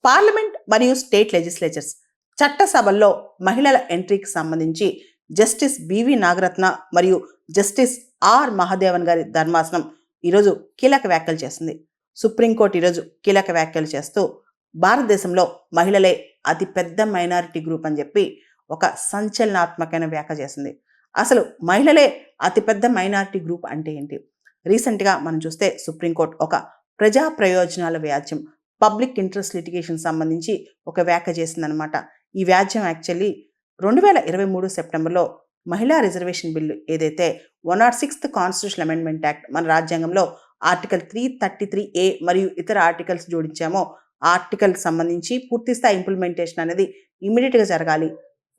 Parliament మరియు state legislatures చట్టసభల్లో మహిళల ఎంట్రీకి సంబంధించి జస్టిస్ బివి నాగరత్న మరియు జస్టిస్ ఆర్ మహాదేవన్ గారి ధర్మాసనం ఈరోజు కీలక వ్యాఖ్యలు చేస్తుంది. సుప్రీంకోర్టు ఈరోజు కీలక వ్యాఖ్యలు చేస్తూ భారతదేశంలో మహిళలే అతి పెద్ద మైనారిటీ గ్రూప్ అని చెప్పి ఒక సంచలనాత్మకమైన వ్యాఖ్య చేసింది. అసలు మహిళలే అతిపెద్ద మైనారిటీ గ్రూప్ అంటే ఏంటి? రీసెంట్గా మనం చూస్తే సుప్రీంకోర్టు ఒక ప్రజా ప్రయోజనాల వ్యాజ్యం, పబ్లిక్ ఇంట్రెస్ట్ లిటిగేషన్ సంబంధించి ఒక వ్యాఖ్య చేసిందనమాట. ఈ వ్యాజ్యం యాక్చువల్లీ 2023 సెప్టెంబర్లో మహిళా రిజర్వేషన్ బిల్లు ఏదైతే 106th కాన్స్టిట్యూషనల్ అమెండ్మెంట్ యాక్ట్ మన రాజ్యాంగంలో ఆర్టికల్ 333A మరియు ఇతర ఆర్టికల్స్ జోడించామో ఆర్టికల్ సంబంధించి పూర్తిస్థాయి ఇంప్లిమెంటేషన్ అనేది ఇమీడియట్గా జరగాలి.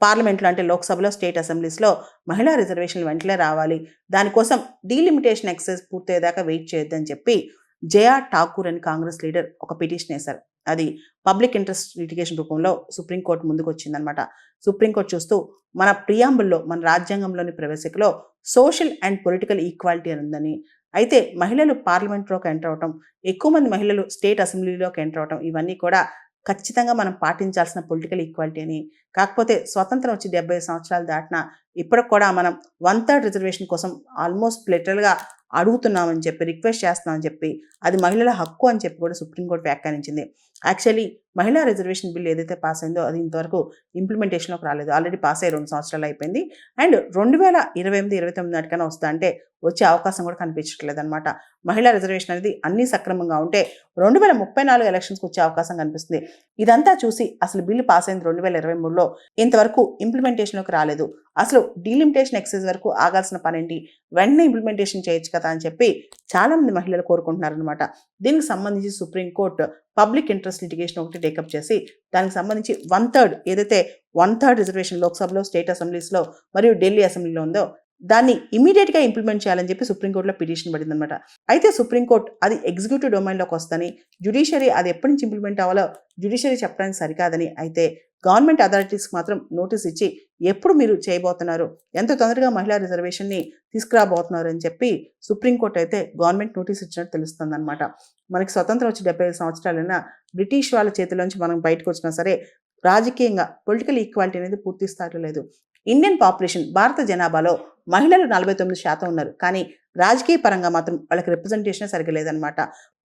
పార్లమెంట్లో అంటే లోక్సభలో, స్టేట్ అసెంబ్లీస్లో మహిళా రిజర్వేషన్లు వెంటనే రావాలి. దానికోసం డీలిమిటేషన్ ఎక్సైజ్ పూర్తయ్యేదాకా వెయిట్ చేయొద్దని చెప్పి జయా ఠాకూర్ అని కాంగ్రెస్ లీడర్ ఒక పిటిషన్ వేశారు. అది పబ్లిక్ ఇంట్రెస్ట్ లిటిగేషన్ రూపంలో సుప్రీంకోర్టు ముందుకు వచ్చిందనమాట. సుప్రీంకోర్టు చూస్తూ మన ప్రియాంబుల్లో, మన రాజ్యాంగంలోని ప్రవేశికలో సోషల్ అండ్ పొలిటికల్ ఈక్వాలిటీ అని ఉందని, అయితే మహిళలు పార్లమెంట్లోకి ఎంటర్ అవటం, ఎక్కువ మంది మహిళలు స్టేట్ అసెంబ్లీలోకి ఎంటర్ అవటం, ఇవన్నీ కూడా ఖచ్చితంగా మనం పాటించాల్సిన పొలిటికల్ ఈక్వాలిటీ అని. కాకపోతే స్వతంత్రం వచ్చి 70 సంవత్సరాలు దాటినా ఇప్పటికి కూడా మనం 1/3 రిజర్వేషన్ కోసం ఆల్మోస్ట్ లిటరల్గా అడుగుతున్నామని చెప్పి, రిక్వెస్ట్ చేస్తున్నామని చెప్పి, అది మహిళల హక్కు అని చెప్పి కూడా సుప్రీంకోర్టు వ్యాఖ్యానించింది. యాక్చువల్లీ మహిళా రిజర్వేషన్ బిల్ ఏదైతే పాస్ అయిందో అది ఇంతవరకు ఇంప్లిమెంటేషన్లోకి రాలేదు. ఆల్రెడీ పాస్ అయ్యి 2 సంవత్సరాలు అయిపోయింది. అండ్ 2028-29 నాటికైనా వస్తా అంటే వచ్చే అవకాశం కూడా కనిపించట్లేదు అనమాట. మహిళా రిజర్వేషన్ అనేది అన్ని సక్రమంగా ఉంటే 2034 ఎలక్షన్స్కి వచ్చే అవకాశం కనిపిస్తుంది. ఇదంతా చూసి అసలు బిల్లు పాస్ అయింది 2023లో, ఇంతవరకు ఇంప్లిమెంటేషన్లోకి రాలేదు. అసలు డీలిమిటేషన్ ఎక్సైజ్ వరకు ఆగాల్సిన పనేంటి, వెంటనే ఇంప్లిమెంటేషన్ చేయొచ్చు కదా అని చెప్పి చాలామంది మహిళలు కోరుకుంటున్నారనమాట. దీనికి సంబంధించి సుప్రీంకోర్టు పబ్లిక్ ఇంట్రెస్ట్ లిటిగేషన్ ఒకటి టేకప్ చేసి దానికి సంబంధించి 1/3 ఏదైతే 1/3 రిజర్వేషన్ లోక్సభలో, స్టేట్ అసెంబ్లీస్లో మరియు ఢిల్లీ అసెంబ్లీలో ఉందో దాన్ని ఇమీడియట్గా ఇంప్లిమెంట్ చేయాలని చెప్పి సుప్రీంకోర్టులో పిటిషన్ పడింది అనమాట. అయితే సుప్రీంకోర్టు అది ఎగ్జిక్యూటివ్ డొమైన్లోకి వస్తుందని, జ్యుడిషియరీ అది ఎప్పటి నుంచి ఇంప్లిమెంట్ అవ్వాలో జ్యుడిషియరీ చెప్పడానికి సరికాదని, అయితే గవర్నమెంట్ అథారిటీస్కి మాత్రం నోటీస్ ఇచ్చి ఎప్పుడు మీరు చేయబోతున్నారు, ఎంత తొందరగా మహిళా రిజర్వేషన్ని తీసుకురాబోతున్నారు అని చెప్పి సుప్రీంకోర్టు అయితే గవర్నమెంట్ నోటీస్ ఇచ్చినట్టు తెలుస్తుంది అనమాట. మనకి స్వతంత్రం వచ్చి 75 సంవత్సరాలైనా బ్రిటిష్ వాళ్ళ చేతిలోంచి మనం బయటకు వచ్చినా సరే రాజకీయంగా పొలిటికల్ ఈక్వాలిటీ అనేది పూర్తి స్థాయిలో లేదు. ఇండియన్ పాపులేషన్, భారత జనాభాలో మహిళలు 49% ఉన్నారు, కానీ రాజకీయ పరంగా మాత్రం వాళ్ళకి రిప్రజెంటేషన్ సరిగ్గా లేదనమాట.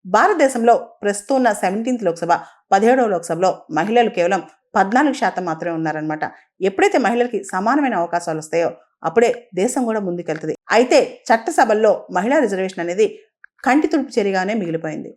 భారతదేశంలో ప్రస్తుతం ఉన్న 17th లోక్సభ, 17వ లోక్సభలో మహిళలు కేవలం 14% మాత్రమే ఉన్నారనమాట. ఎప్పుడైతే మహిళలకి సమానమైన అవకాశాలు వస్తాయో అప్పుడే దేశం కూడా ముందుకెళ్తుంది. అయితే చట్టసభల్లో మహిళా రిజర్వేషన్ అనేది కంటి తుడుపు చర్యగానే మిగిలిపోయింది.